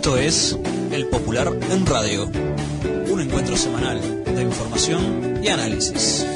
Esto es El Popular en Radio, un encuentro semanal de información y análisis.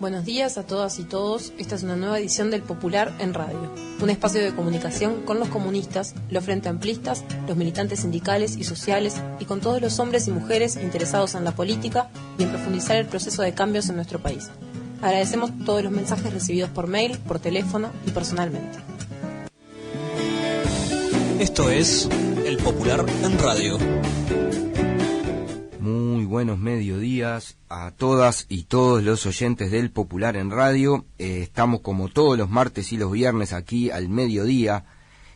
Buenos días a todas y todos. Esta es una nueva edición del Popular en Radio, un espacio de comunicación con los comunistas, los frente amplistas, los militantes sindicales y sociales y con todos los hombres y mujeres interesados en la política y en profundizar el proceso de cambios en nuestro país. Agradecemos todos los mensajes recibidos por mail, por teléfono y personalmente. Esto es El Popular en Radio. Muy buenos mediodías a todas y todos los oyentes del Popular en Radio. Estamos como todos los martes y los viernes aquí al mediodía,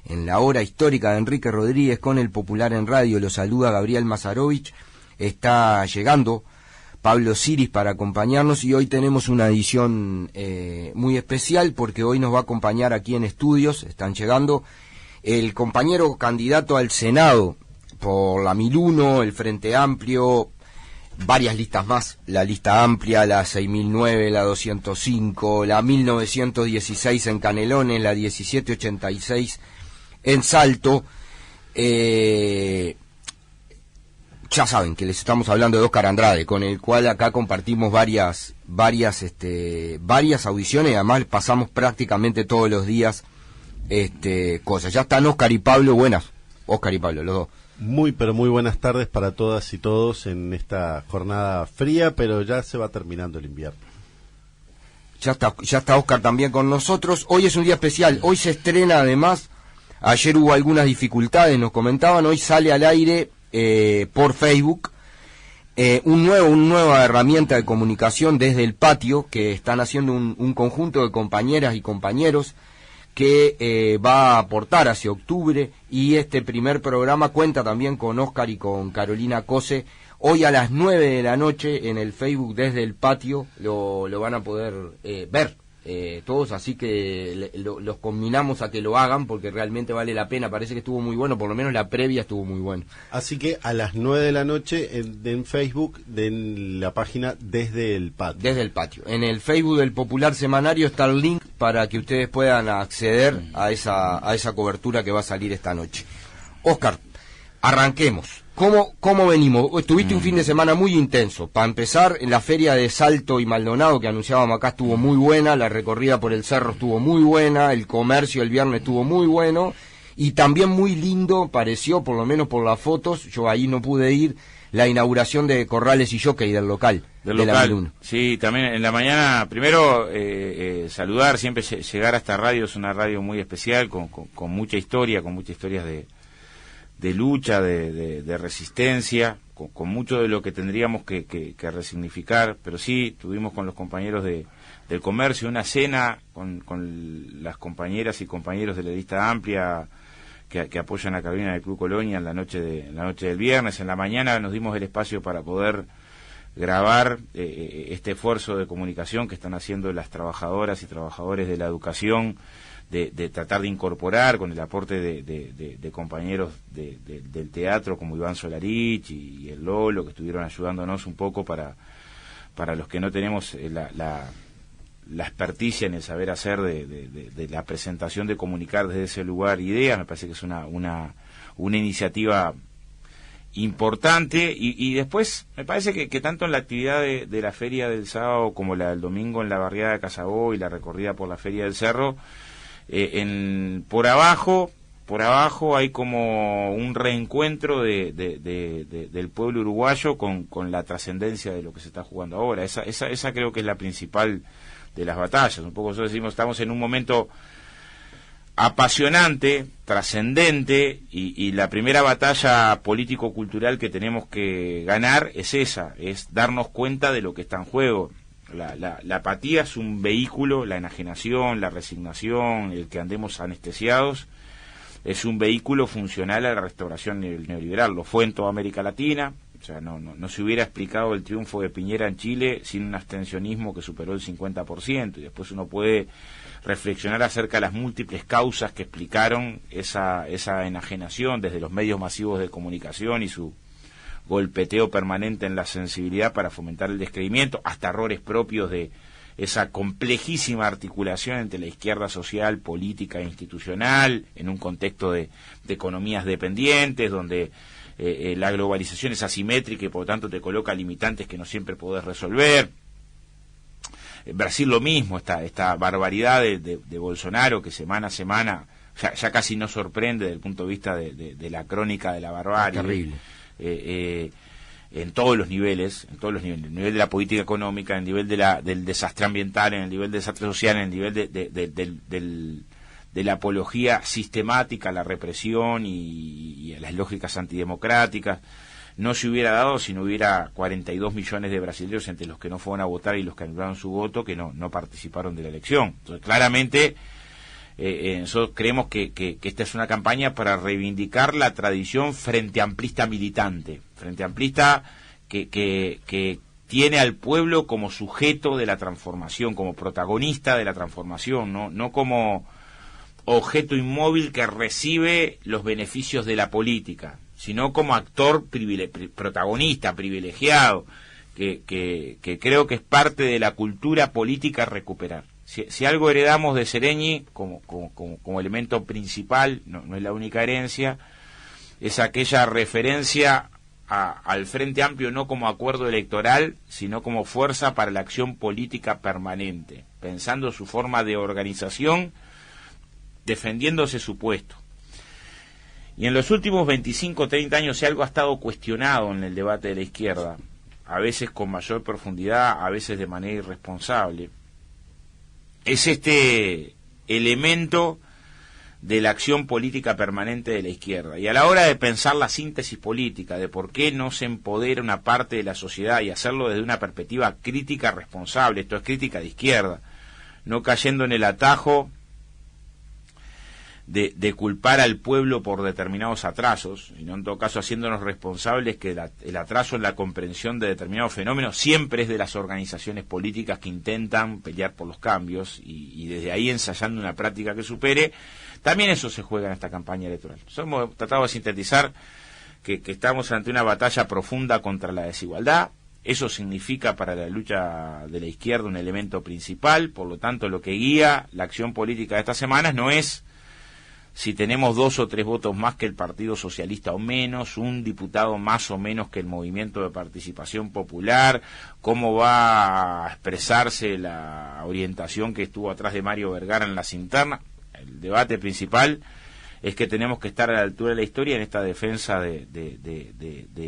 en la hora histórica de Enrique Rodríguez con el Popular en Radio. Los saluda Gabriel Mazarovich. Está llegando Pablo Siris para acompañarnos y hoy tenemos una edición muy especial porque hoy nos va a acompañar aquí en estudios, están llegando, el compañero candidato al Senado por la 1001, el Frente Amplio, varias listas más, la lista amplia, la 6009, la 205, la 1916 en Canelones, la 1786 en Salto. Ya saben que les estamos hablando de Óscar Andrade, con el cual acá compartimos varias audiciones, y además pasamos prácticamente todos los días cosas. Ya están Óscar y Pablo, buenas, Óscar y Pablo, los dos. Muy, pero muy buenas tardes para todas y todos en esta jornada fría, pero ya se va terminando el invierno. Ya está Óscar también con nosotros. Hoy es un día especial, hoy se estrena además, ayer hubo algunas dificultades, nos comentaban, hoy sale al aire por Facebook una nueva herramienta de comunicación desde el patio, que están haciendo un conjunto de compañeras y compañeros que va a aportar hacia octubre, y este primer programa cuenta también con Óscar y con Carolina Cose. Hoy a las 9 de la noche en el Facebook desde el patio lo van a poder ver todos, así que los combinamos a que lo hagan porque realmente vale la pena. Parece que estuvo muy bueno, por lo menos la previa estuvo muy bueno. Así que a las 9 de la noche en Facebook, en la página Desde el Patio. Desde el patio. En el Facebook del Popular Semanario está el link para que ustedes puedan acceder a esa cobertura que va a salir esta noche. Óscar, arranquemos. ¿Cómo venimos? Estuviste un fin de semana muy intenso. Para empezar, en la feria de Salto y Maldonado que anunciábamos acá estuvo muy buena, la recorrida por el cerro estuvo muy buena, el comercio el viernes estuvo muy bueno, y también muy lindo pareció, por lo menos por las fotos, yo ahí no pude ir, la inauguración de Corrales y Jockey del local. Del local, sí, también en la mañana, primero saludar, siempre llegar a esta radio, es una radio muy especial, con mucha historia, con muchas historias de lucha, de resistencia, con mucho de lo que tendríamos que resignificar, pero sí, tuvimos con los compañeros del comercio una cena con las compañeras y compañeros de la lista amplia que apoyan a Carolina del Club Colonia en la noche del viernes. En la mañana nos dimos el espacio para poder grabar este esfuerzo de comunicación que están haciendo las trabajadoras y trabajadores de la educación, de tratar de incorporar con el aporte de compañeros del teatro como Iván Solarich y el Lolo, que estuvieron ayudándonos un poco para los que no tenemos la experticia en el saber hacer de la presentación, de comunicar desde ese lugar ideas. Me parece que es una iniciativa importante, y después me parece que tanto en la actividad de la feria del sábado como la del domingo en la barriada de Casabó y la recorrida por la feria del Cerro, por abajo hay como un reencuentro del pueblo uruguayo con la trascendencia de lo que se está jugando ahora. Esa creo que es la principal de las batallas. Un poco nosotros decimos, estamos en un momento apasionante, trascendente, y la primera batalla político-cultural que tenemos que ganar es esa, es darnos cuenta de lo que está en juego. La apatía es un vehículo, la enajenación, la resignación, el que andemos anestesiados, es un vehículo funcional a la restauración neoliberal. Lo fue en toda América Latina, O sea, no se hubiera explicado el triunfo de Piñera en Chile sin un abstencionismo que superó el 50%, y después uno puede reflexionar acerca de las múltiples causas que explicaron esa enajenación desde los medios masivos de comunicación y su golpeteo permanente en la sensibilidad para fomentar el descreimiento, hasta errores propios de esa complejísima articulación entre la izquierda social, política e institucional, en un contexto de economías dependientes, donde la globalización es asimétrica y por lo tanto te coloca limitantes que no siempre podés resolver. En Brasil lo mismo, esta barbaridad de Bolsonaro, que semana a semana ya casi no sorprende desde el punto de vista de la crónica de la barbarie. Terrible. En todos los niveles, en el nivel de la política económica, en el nivel del desastre ambiental, en el nivel del desastre social, en el nivel de la apología sistemática a la represión y a las lógicas antidemocráticas. No se hubiera dado si no hubiera 42 millones de brasileños, entre los que no fueron a votar y los que anularon su voto, que no participaron de la elección. Entonces, claramente, nosotros creemos que esta es una campaña para reivindicar la tradición frente amplista militante, frente amplista que tiene al pueblo como sujeto de la transformación, como protagonista de la transformación, no como objeto inmóvil que recibe los beneficios de la política, sino como actor protagonista, privilegiado, que creo que es parte de la cultura política a recuperar. Si algo heredamos de Seregni como elemento principal, no es la única herencia, es aquella referencia al Frente Amplio no como acuerdo electoral, sino como fuerza para la acción política permanente, pensando su forma de organización, defendiéndose su puesto. Y en los últimos 25 o 30 años, si algo ha estado cuestionado en el debate de la izquierda, a veces con mayor profundidad, a veces de manera irresponsable, es este elemento de la acción política permanente de la izquierda. Y a la hora de pensar la síntesis política, de por qué no se empodera una parte de la sociedad y hacerlo desde una perspectiva crítica responsable, esto es crítica de izquierda, no cayendo en el atajo de culpar al pueblo por determinados atrasos, y no en todo caso haciéndonos responsables que el atraso en la comprensión de determinados fenómenos siempre es de las organizaciones políticas que intentan pelear por los cambios, y desde ahí ensayando una práctica que supere. También eso se juega en esta campaña electoral. Hemos tratado de sintetizar que estamos ante una batalla profunda contra la desigualdad. Eso significa para la lucha de la izquierda un elemento principal. Por lo tanto, lo que guía la acción política de estas semanas no es si tenemos 2 o 3 votos más que el Partido Socialista o menos, un diputado más o menos que el Movimiento de Participación Popular, cómo va a expresarse la orientación que estuvo atrás de Mario Vergara en las internas. El debate principal es que tenemos que estar a la altura de la historia en esta defensa de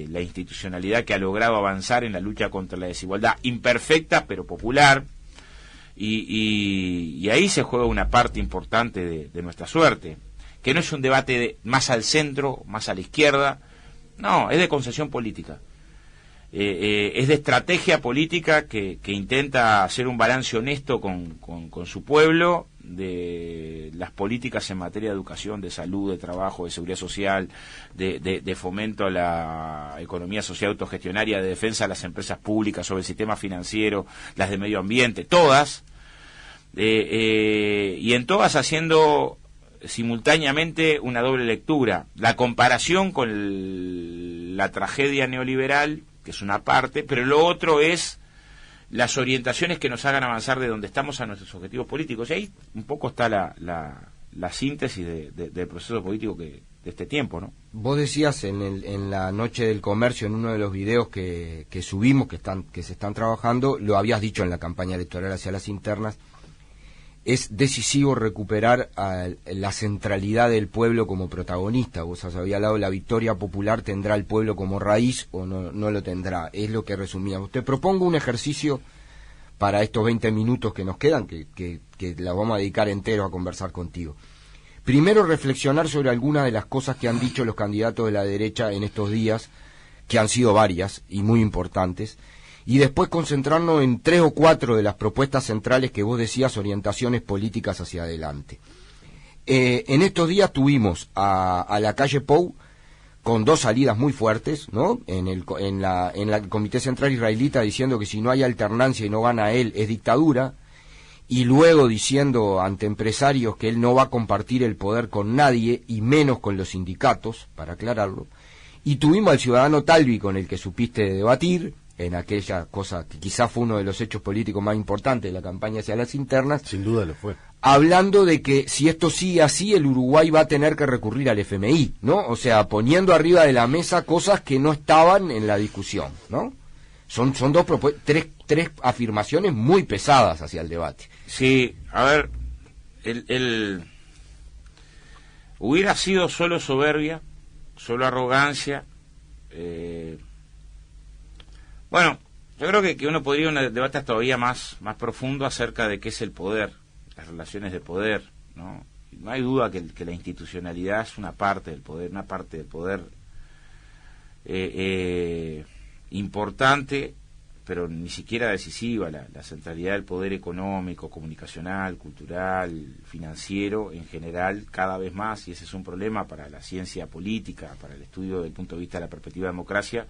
la institucionalidad que ha logrado avanzar en la lucha contra la desigualdad imperfecta pero popular, y ahí se juega una parte importante de nuestra suerte, que no es un debate más al centro, más a la izquierda, no, es de concesión política, es de estrategia política que intenta hacer un balance honesto con su pueblo, de las políticas en materia de educación, de salud, de trabajo, de seguridad social, de fomento a la economía social autogestionaria, de defensa de las empresas públicas, sobre el sistema financiero, las de medio ambiente, todas, y en todas haciendo simultáneamente una doble lectura, la comparación con la tragedia neoliberal, que es una parte, pero lo otro es las orientaciones que nos hagan avanzar de donde estamos a nuestros objetivos políticos. Y ahí un poco está la síntesis del proceso político de este tiempo, ¿no? Vos decías en la Noche del Comercio, en uno de los videos que subimos, que se están trabajando, lo habías dicho en la campaña electoral hacia las internas, es decisivo recuperar la centralidad del pueblo como protagonista. Vos has hablado, la victoria popular tendrá el pueblo como raíz o no lo tendrá, es lo que resumíamos. Te propongo un ejercicio para estos 20 minutos que nos quedan, que la vamos a dedicar entero a conversar contigo. Primero, reflexionar sobre algunas de las cosas que han dicho los candidatos de la derecha en estos días, que han sido varias y muy importantes, y después concentrarnos en 3 o 4 de las propuestas centrales que vos decías, orientaciones políticas hacia adelante. En estos días tuvimos a la calle Pou con dos salidas muy fuertes, ¿no? En el Comité Central Israelita diciendo que si no hay alternancia y no gana él, es dictadura, y luego diciendo ante empresarios que él no va a compartir el poder con nadie, y menos con los sindicatos, para aclararlo. Y tuvimos al ciudadano Talvi, con el que supiste debatir, en aquella cosa que quizás fue uno de los hechos políticos más importantes de la campaña hacia las internas. Sin duda lo fue. Hablando de que si esto sigue así, el Uruguay va a tener que recurrir al FMI, ¿no? O sea, poniendo arriba de la mesa cosas que no estaban en la discusión, ¿no? Son tres afirmaciones muy pesadas hacia el debate. Sí, a ver, hubiera sido solo soberbia, solo arrogancia. Bueno, yo creo que uno podría ir a un debate todavía más profundo acerca de qué es el poder, las relaciones de poder, ¿no? No hay duda que la institucionalidad es una parte del poder, importante, pero ni siquiera decisiva. La centralidad del poder económico, comunicacional, cultural, financiero, en general, cada vez más, y ese es un problema para la ciencia política, para el estudio desde el punto de vista de la perspectiva de democracia,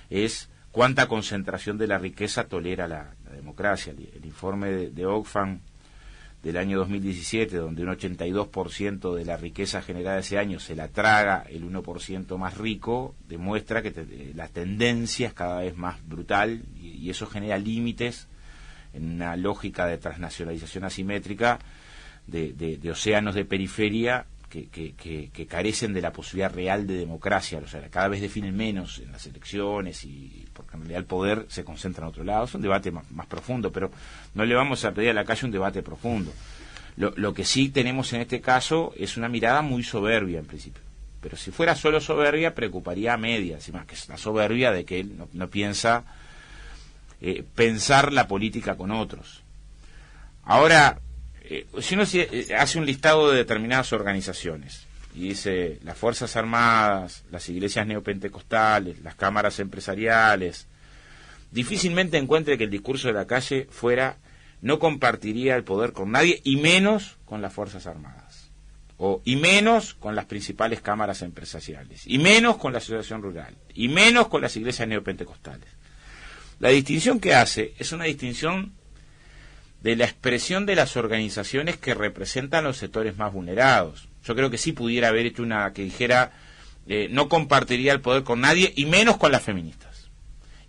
es cuánta concentración de la riqueza tolera la democracia. El informe de Oxfam del año 2017, donde un 82% de la riqueza generada ese año se la traga el 1% más rico, demuestra que la tendencia es cada vez más brutal, y eso genera límites en una lógica de transnacionalización asimétrica de océanos de periferia que carecen de la posibilidad real de democracia. O sea, cada vez definen menos en las elecciones, y porque en realidad el poder se concentra en otro lado. Es un debate más profundo, pero no le vamos a pedir a la calle un debate profundo. Lo que sí tenemos en este caso es una mirada muy soberbia en principio, pero si fuera solo soberbia preocuparía a medias, y más que es la soberbia de que él no piensa pensar la política con otros. Ahora, si uno hace un listado de determinadas organizaciones y dice las Fuerzas Armadas, las iglesias neopentecostales, las cámaras empresariales, difícilmente encuentre que el discurso de la calle fuera no compartiría el poder con nadie, y menos con las Fuerzas Armadas, y menos con las principales cámaras empresariales, y menos con la asociación rural, y menos con las iglesias neopentecostales. La distinción que hace es una distinción de la expresión de las organizaciones que representan los sectores más vulnerados. Yo creo que sí pudiera haber hecho una que dijera no compartiría el poder con nadie, y menos con las feministas,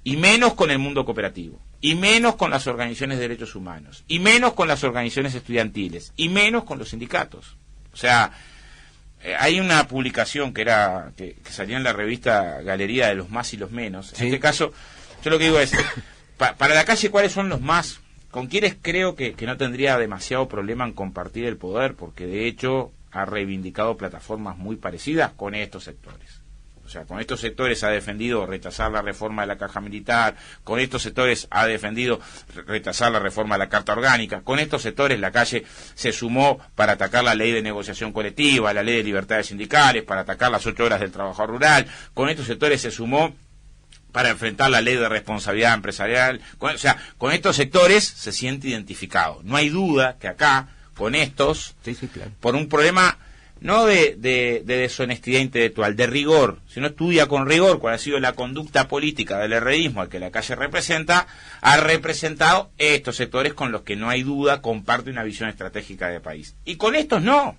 y menos con el mundo cooperativo, y menos con las organizaciones de derechos humanos, y menos con las organizaciones estudiantiles, y menos con los sindicatos. O sea, hay una publicación que salía en la revista Galería de los Más y los Menos. En este caso, yo lo que digo es, para la calle, ¿cuáles son los más? Con quienes creo que no tendría demasiado problema en compartir el poder, porque de hecho ha reivindicado plataformas muy parecidas con estos sectores. O sea, con estos sectores ha defendido rechazar la reforma de la caja militar, con estos sectores ha defendido rechazar la reforma de la Carta Orgánica, con estos sectores la calle se sumó para atacar la ley de negociación colectiva, la ley de libertades sindicales, para atacar las 8 horas del trabajador rural, con estos sectores se sumó para enfrentar la ley de responsabilidad empresarial. O sea, con estos sectores se siente identificado. No hay duda que acá, con estos, claro, por un problema no de deshonestidad intelectual, de rigor, si uno estudia con rigor cuál ha sido la conducta política del herrerismo al que la calle representa, ha representado estos sectores con los que no hay duda comparte una visión estratégica de país. Y con estos no.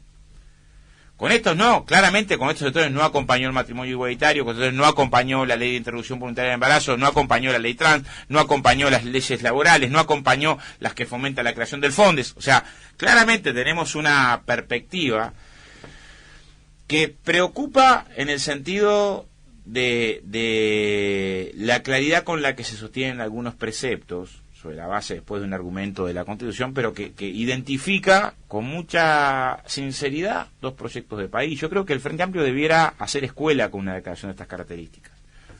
Con estos no, claramente con estos sectores no acompañó el matrimonio igualitario, con estos sectores no acompañó la ley de interrupción voluntaria del embarazo, no acompañó la ley trans, no acompañó las leyes laborales, no acompañó las que fomentan la creación del FONDES. O sea, claramente tenemos una perspectiva que preocupa en el sentido de la claridad con la que se sostienen algunos preceptos, sobre la base después de un argumento de la Constitución, pero que identifica con mucha sinceridad dos proyectos de país. Yo creo que el Frente Amplio debiera hacer escuela con una declaración de estas características.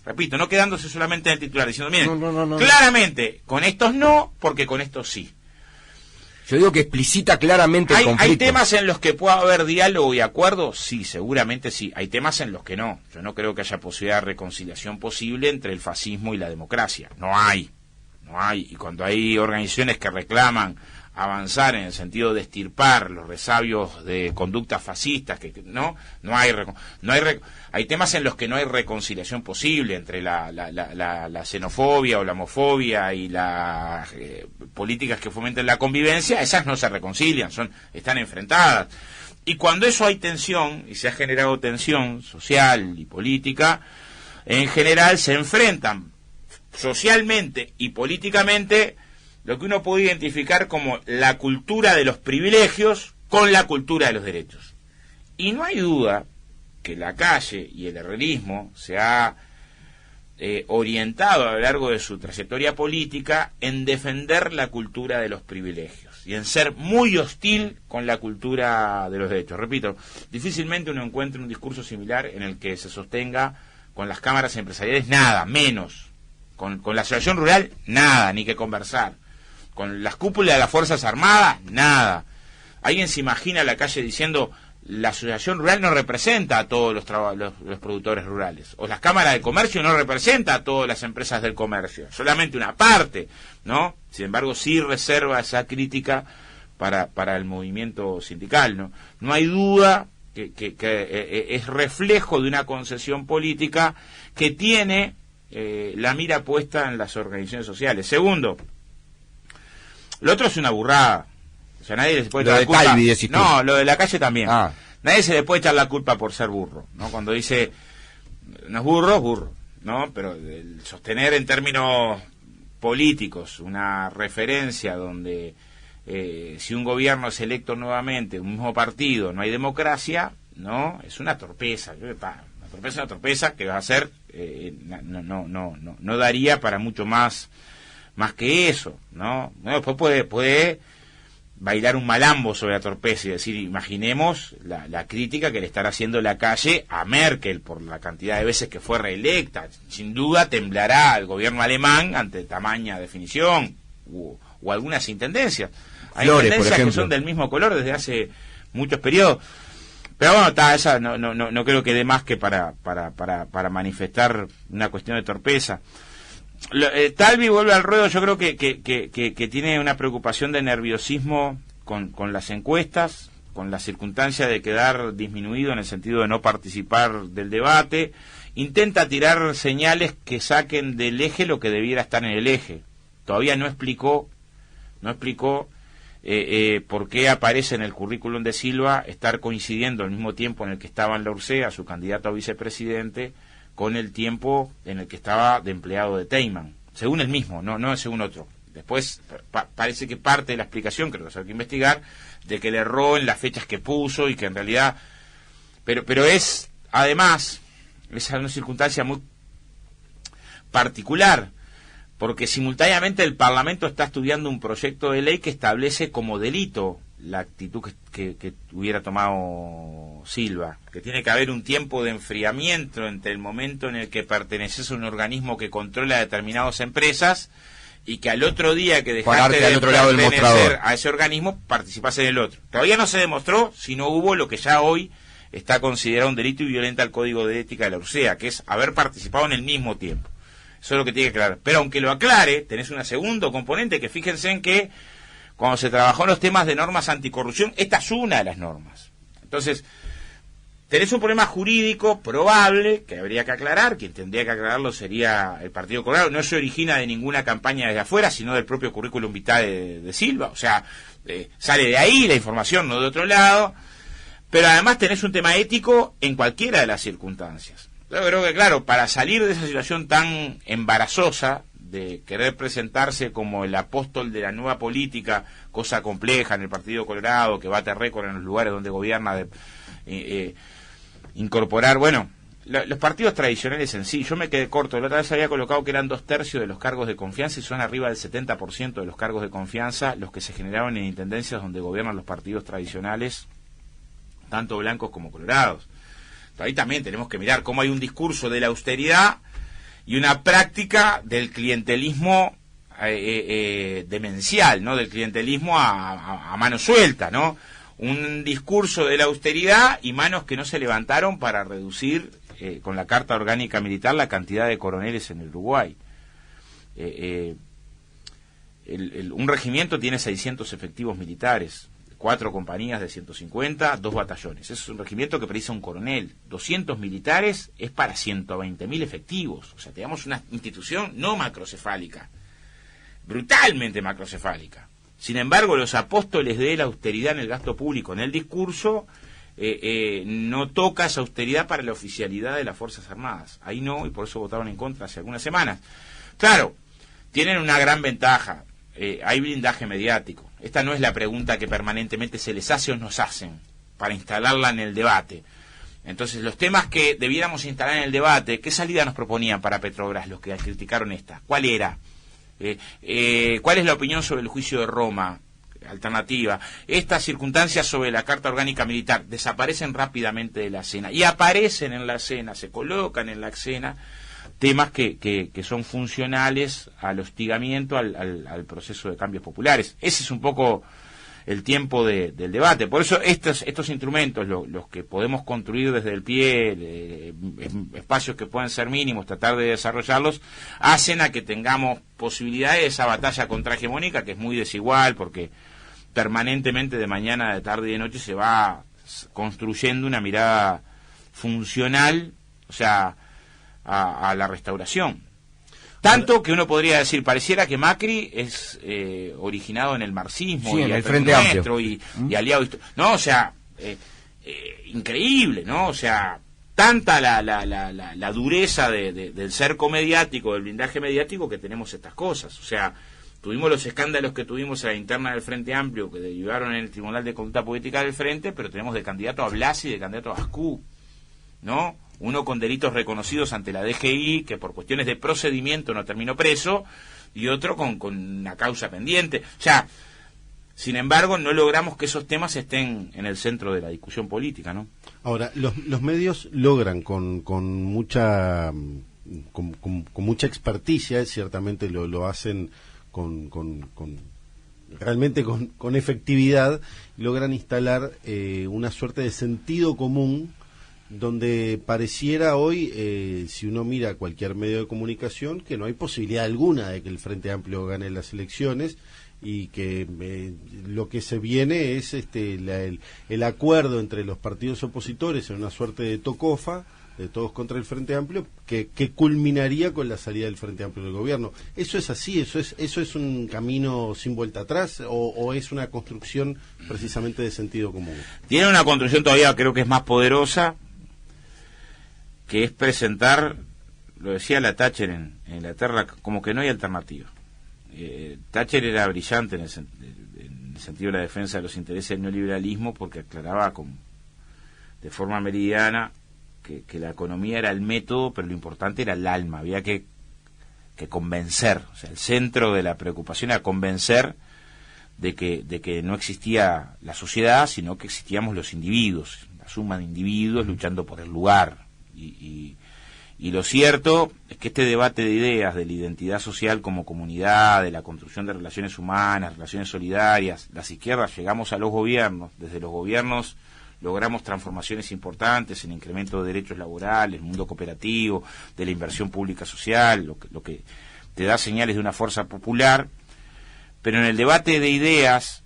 Repito, no quedándose solamente en el titular, diciendo, miren, no. Claramente, con estos no, porque con estos sí. Yo digo que explicita claramente el conflicto. ¿Hay temas en los que pueda haber diálogo y acuerdo? Sí, seguramente sí. Hay temas en los que no. Yo no creo que haya posibilidad de reconciliación posible entre el fascismo y la democracia. No hay. Y cuando hay organizaciones que reclaman avanzar en el sentido de extirpar los resabios de conductas fascistas, que no hay temas en los que no hay reconciliación posible entre la xenofobia o la homofobia y las políticas que fomenten la convivencia. Esas no se reconcilian, están enfrentadas. Y cuando eso hay tensión, y se ha generado tensión social y política, en general se enfrentan socialmente y políticamente lo que uno puede identificar como la cultura de los privilegios con la cultura de los derechos. Y no hay duda que la calle y el herrerismo se ha orientado a lo largo de su trayectoria política en defender la cultura de los privilegios y en ser muy hostil con la cultura de los derechos. Repito, difícilmente uno encuentra un discurso similar en el que se sostenga con las cámaras empresariales nada, menos, con la asociación rural nada, ni que conversar, con las cúpulas de las Fuerzas Armadas nada. ¿Alguien se imagina la calle diciendo la asociación rural no representa a todos los productores rurales, o las cámaras de comercio no representa a todas las empresas del comercio, solamente una parte, ¿no? Sin embargo, sí reserva esa crítica para el movimiento sindical, no hay duda que es reflejo de una concesión política que tiene la mira puesta en las organizaciones sociales. Segundo, lo otro es una burrada. O sea, nadie se puede echar la culpa. Calvi, decís tú. No, lo de la calle también. Ah. Nadie se le puede echar la culpa por ser burro, ¿no? Cuando dice, no es burro, es burro, ¿no? Pero el sostener en términos políticos una referencia donde si un gobierno es electo nuevamente, un mismo partido, no hay democracia, ¿no? Es una torpeza. Una torpeza que va a ser, no daría para mucho más que eso, ¿no? Después puede bailar un malambo sobre la torpeza y decir, imaginemos la crítica que le estará haciendo la calle a Merkel por la cantidad de veces que fue reelecta. Sin duda temblará el gobierno alemán ante tamaña definición o algunas intendencias. Hay Flores, intendencias por ejemplo, que son del mismo color desde hace muchos periodos. Pero bueno, esa no creo que dé más que para manifestar una cuestión de torpeza. Talvi vuelve al ruedo. Yo creo que tiene una preocupación de nerviosismo con las encuestas, con la circunstancia de quedar disminuido en el sentido de no participar del debate. Intenta tirar señales que saquen del eje lo que debiera estar en el eje. Todavía no explicó por qué aparece en el currículum de Silva estar coincidiendo al mismo tiempo en el que estaba en la Ursea, su candidato a vicepresidente, con el tiempo en el que estaba de empleado de Teyman, según él mismo, no según otro. Después parece que parte de la explicación, creo que hay que investigar, de que le erró en las fechas que puso y que en realidad, pero es además una circunstancia muy particular, porque simultáneamente el Parlamento está estudiando un proyecto de ley que establece como delito la actitud que hubiera tomado Silva, que tiene que haber un tiempo de enfriamiento entre el momento en el que perteneces a un organismo que controla determinadas empresas y que al otro día que dejaste de pertenecer a ese organismo participas en el otro. Todavía no se demostró si no hubo lo que ya hoy está considerado un delito y violenta al Código de Ética de la Ursea, que es haber participado en el mismo tiempo. Eso es lo que tiene que aclarar. Pero aunque lo aclare, tenés un segundo componente, que fíjense en que cuando se trabajó en los temas de normas anticorrupción, esta es una de las normas. Entonces, tenés un problema jurídico probable que habría que aclarar. Quien tendría que aclararlo sería el Partido Colorado. No se origina de ninguna campaña desde afuera, sino del propio currículum vitae de Silva. O sea, sale de ahí la información, no de otro lado. Pero además tenés un tema ético en cualquiera de las circunstancias. Yo creo que, claro, para salir de esa situación tan embarazosa de querer presentarse como el apóstol de la nueva política, cosa compleja en el Partido Colorado, que bate récord en los lugares donde gobierna, incorporar, los partidos tradicionales en sí. Yo me quedé corto, la otra vez había colocado que eran 2/3 de los cargos de confianza y son arriba del 70% de los cargos de confianza los que se generaron en intendencias donde gobiernan los partidos tradicionales, tanto blancos como colorados. Ahí también tenemos que mirar cómo hay un discurso de la austeridad y una práctica del clientelismo demencial, ¿no? Del clientelismo a mano suelta, ¿no? Un discurso de la austeridad y manos que no se levantaron para reducir con la Carta Orgánica Militar la cantidad de coroneles en el Uruguay. un regimiento tiene 600 efectivos militares, 4 compañías de 150, 2 batallones. Eso es un regimiento que precisa un coronel. 200 militares es para 120.000 efectivos. O sea, tenemos una institución no macrocefálica, brutalmente macrocefálica. Sin embargo, los apóstoles de la austeridad en el gasto público, en el discurso, no toca esa austeridad para la oficialidad de las Fuerzas Armadas. Ahí no, y por eso votaron en contra hace algunas semanas. Claro, tienen una gran ventaja. Hay blindaje mediático. Esta no es la pregunta que permanentemente se les hace o nos hacen para instalarla en el debate. Entonces, los temas que debiéramos instalar en el debate, ¿qué salida nos proponían para Petrobras los que criticaron esta? ¿Cuál era? ¿Cuál es la opinión sobre el juicio de Roma? Alternativa. Estas circunstancias sobre la Carta Orgánica Militar desaparecen rápidamente de la escena y aparecen en la escena, se colocan en la escena temas que son funcionales al hostigamiento, al proceso de cambios populares. Ese es un poco el tiempo del debate. Por eso estos instrumentos, los que podemos construir desde el pie, espacios que pueden ser mínimos, tratar de desarrollarlos, hacen a que tengamos posibilidades de esa batalla contrahegemónica, que es muy desigual, porque permanentemente de mañana, de tarde y de noche se va construyendo una mirada funcional, o sea, a la restauración. Tanto que uno podría decir, pareciera que Macri es originado en el marxismo, sí, y en el Frente Amplio y aliado, no, o sea, increíble, ¿no? O sea, tanta la dureza del cerco mediático, del blindaje mediático, que tenemos estas cosas. O sea, tuvimos los escándalos que tuvimos a la interna del Frente Amplio, que derivaron en el Tribunal de Conducta Política del Frente, pero tenemos de candidato a Blasi y de candidato a Ascú, ¿no? Uno con delitos reconocidos ante la DGI, que por cuestiones de procedimiento no terminó preso, y otro con una causa pendiente. O sea, sin embargo, no logramos que esos temas estén en el centro de la discusión política, ¿no? Ahora, los medios logran con mucha experticia, ciertamente lo hacen realmente con efectividad, logran instalar una suerte de sentido común, donde pareciera hoy, si uno mira cualquier medio de comunicación, que no hay posibilidad alguna de que el Frente Amplio gane las elecciones, y que lo que se viene es el acuerdo entre los partidos opositores en una suerte de tocofa, de todos contra el Frente Amplio, que culminaría con la salida del Frente Amplio del gobierno. ¿Eso es así? ¿Eso es un camino sin vuelta atrás? ¿O es una construcción precisamente de sentido común? Tiene una construcción todavía, creo que es más poderosa, que es presentar, lo decía la Thatcher en Inglaterra, como que no hay alternativa. Thatcher era brillante en el sentido de la defensa de los intereses del neoliberalismo, porque aclaraba de forma meridiana que la economía era el método, pero lo importante era el alma. Había que convencer, o sea, el centro de la preocupación era convencer de que no existía la sociedad, sino que existíamos los individuos, la suma de individuos luchando por el lugar. Y lo cierto es que este debate de ideas, de la identidad social como comunidad, de la construcción de relaciones humanas, relaciones solidarias, las izquierdas llegamos a los gobiernos, desde los gobiernos logramos transformaciones importantes en incremento de derechos laborales, el mundo cooperativo, de la inversión pública social, lo que te da señales de una fuerza popular, pero en el debate de ideas,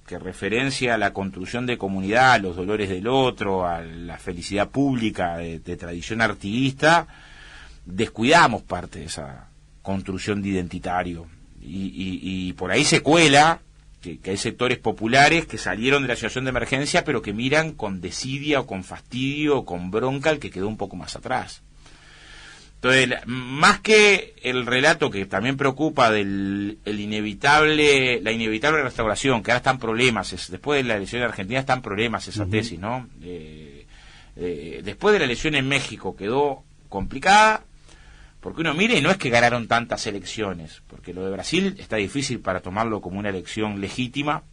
que referencia a la construcción de comunidad, a los dolores del otro, a la felicidad pública de tradición artiguista, descuidamos parte de esa construcción de identitario. Y por ahí se cuela que hay sectores populares que salieron de la situación de emergencia, pero que miran con desidia o con fastidio o con bronca al que quedó un poco más atrás. Entonces, más que el relato que también preocupa la inevitable restauración, que ahora están problemas, después de la elección en Argentina están problemas esa tesis, ¿no? Después de la elección en México quedó complicada, porque uno mire y no es que ganaron tantas elecciones, porque lo de Brasil está difícil para tomarlo como una elección legítima,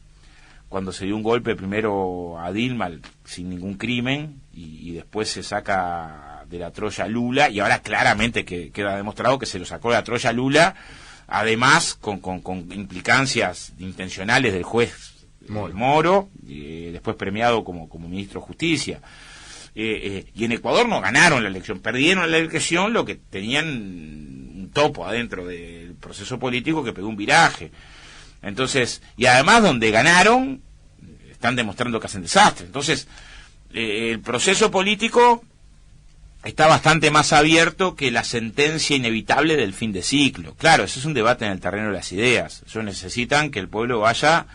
cuando se dio un golpe primero a Dilma sin ningún crimen, y después se saca de la Troya Lula, y ahora claramente queda demostrado que se lo sacó de la Troya Lula, además con implicancias intencionales del juez Moro, después premiado como ministro de Justicia. Y en Ecuador no ganaron la elección, perdieron la elección, lo que tenían un topo adentro del proceso político que pegó un viraje. Entonces, y además donde ganaron, están demostrando que hacen desastre. Entonces, el proceso político está bastante más abierto que la sentencia inevitable del fin de ciclo. Claro, eso es un debate en el terreno de las ideas. Ellos necesitan que el pueblo vaya,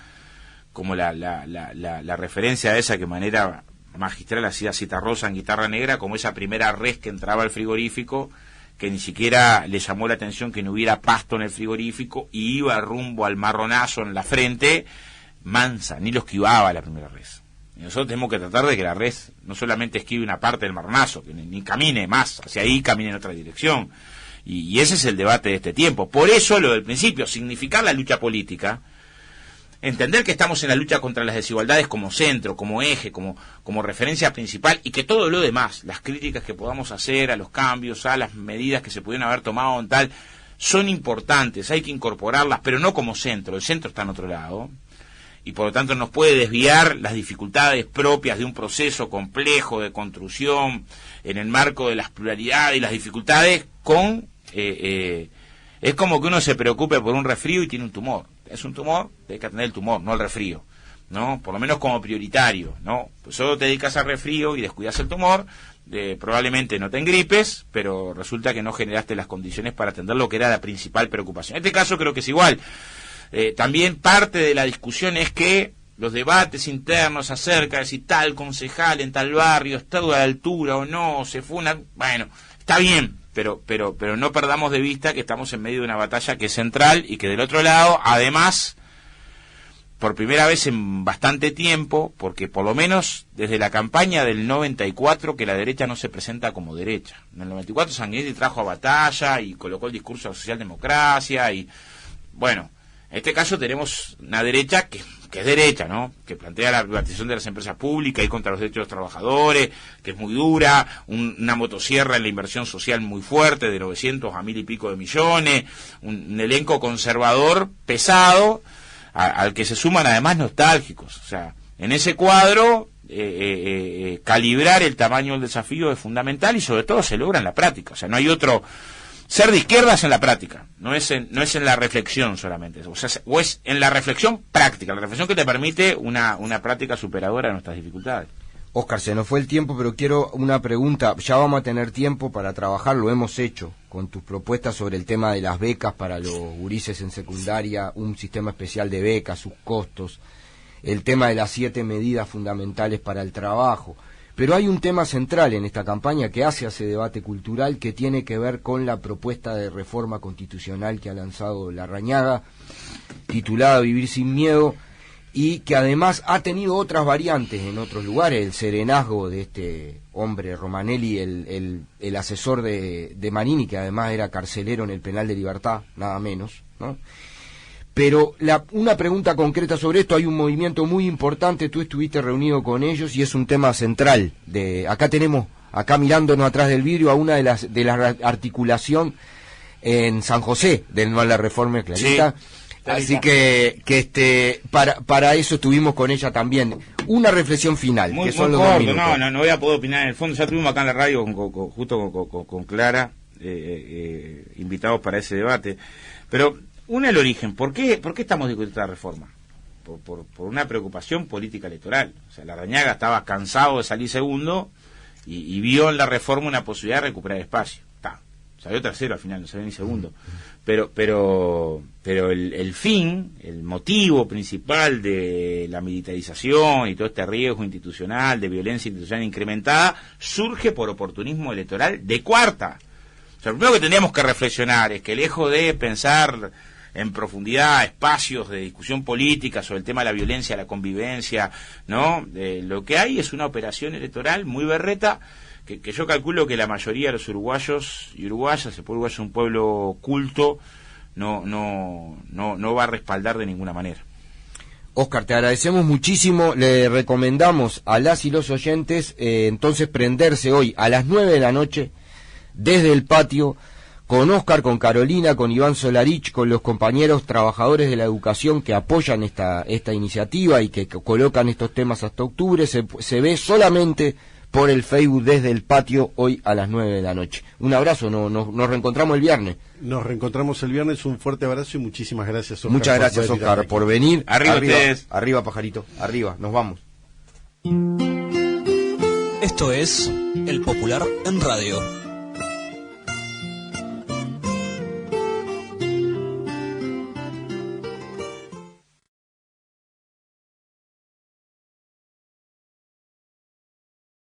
como la referencia esa que de manera magistral hacía Citarrosa en Guitarra Negra, como esa primera res que entraba al frigorífico, que ni siquiera le llamó la atención que no hubiera pasto en el frigorífico y iba rumbo al marronazo en la frente, mansa, ni lo esquivaba la primera res. Y nosotros tenemos que tratar de que la res no solamente esquive una parte del marronazo, que ni camine más hacia ahí, camine en otra dirección. Y ese es el debate de este tiempo. Por eso lo del principio, significar la lucha política, entender que estamos en la lucha contra las desigualdades como centro, como eje, como referencia principal, y que todo lo demás, las críticas que podamos hacer a los cambios, a las medidas que se pudieron haber tomado en tal, son importantes, hay que incorporarlas, pero no como centro. El centro está en otro lado, y por lo tanto nos puede desviar las dificultades propias de un proceso complejo de construcción en el marco de las pluralidades y las dificultades con... es como que uno se preocupe por un resfrío y tiene un tumor. Es un tumor, hay que atender el tumor, no el resfrío, ¿no? Por lo menos como prioritario, ¿no? Pues solo te dedicas al resfrío y descuidas el tumor, probablemente no te engripes, pero resulta que no generaste las condiciones para atender lo que era la principal preocupación. En este caso creo que es igual. También parte de la discusión es que los debates internos acerca de si tal concejal en tal barrio está a la altura o no, se fue una... Bueno, está bien, pero no perdamos de vista que estamos en medio de una batalla que es central y que del otro lado, además, por primera vez en bastante tiempo, porque por lo menos desde la campaña del 94 que la derecha no se presenta como derecha. En el 94 Sanguinetti trajo a batalla y colocó el discurso de la socialdemocracia y, bueno... En este caso tenemos una derecha que es derecha, ¿no? Que plantea la privatización de las empresas públicas y contra los derechos de los trabajadores, que es muy dura, una motosierra en la inversión social muy fuerte, de 900 a 1000 y pico de millones, un elenco conservador pesado, al que se suman además nostálgicos. O sea, en ese cuadro, calibrar el tamaño del desafío es fundamental y sobre todo se logra en la práctica. O sea, no hay otro... Ser de izquierdas en la práctica, no es en la reflexión solamente, o es en la reflexión práctica, la reflexión que te permite una práctica superadora de nuestras dificultades. Óscar, se nos fue el tiempo, pero quiero una pregunta. Ya vamos a tener tiempo para trabajar, lo hemos hecho, con tus propuestas sobre el tema de las becas para los gurises en secundaria, un sistema especial de becas, sus costos, el tema de las 7 medidas fundamentales para el trabajo. Pero hay un tema central en esta campaña que hace ese debate cultural que tiene que ver con la propuesta de reforma constitucional que ha lanzado Larrañaga, titulada Vivir sin Miedo, y que además ha tenido otras variantes en otros lugares, el serenazgo de este hombre Romanelli, el asesor de Manini, que además era carcelero en el penal de Libertad, nada menos, ¿no? Pero una pregunta concreta sobre esto, hay un movimiento muy importante, tú estuviste reunido con ellos y es un tema central. Acá tenemos, mirándonos atrás del vidrio, a una de la articulación en San José del No a la Reforma Clarita. Sí, así que para eso estuvimos con ella también. Una reflexión final, muy, que son muy los corto, 2 minutos. No voy a poder opinar en el fondo, ya estuvimos acá en la radio justo con Clara, invitados para ese debate, pero... el origen, ¿por qué estamos discutiendo esta reforma? Por una preocupación política electoral. O sea, Larrañaga estaba cansado de salir segundo y vio en la reforma una posibilidad de recuperar espacio. Salió tercero al final, no salió ni segundo. Pero el fin, el motivo principal de la militarización y todo este riesgo institucional, de violencia institucional incrementada, surge por oportunismo electoral de cuarta. O sea, lo primero que tendríamos que reflexionar es que lejos de pensar en profundidad espacios de discusión política sobre el tema de la violencia, la convivencia, ¿no? Lo que hay es una operación electoral muy berreta que yo calculo que la mayoría de los uruguayos y uruguayas, el pueblo uruguayo es un pueblo culto, no va a respaldar de ninguna manera. Óscar, te agradecemos muchísimo, le recomendamos a las y los oyentes entonces prenderse hoy a las 9 de la noche desde el patio con Óscar, con Carolina, con Iván Solarich, con los compañeros trabajadores de la educación que apoyan esta iniciativa y que colocan estos temas hasta octubre. Se ve solamente por el Facebook desde el patio hoy a las 9 de la noche. Un abrazo, nos reencontramos el viernes. Nos reencontramos el viernes, un fuerte abrazo y muchísimas gracias, Oscar. Muchas gracias, Oscar, por venir. Arriba ustedes. Arriba, pajarito, arriba, nos vamos. Esto es El Popular en Radio.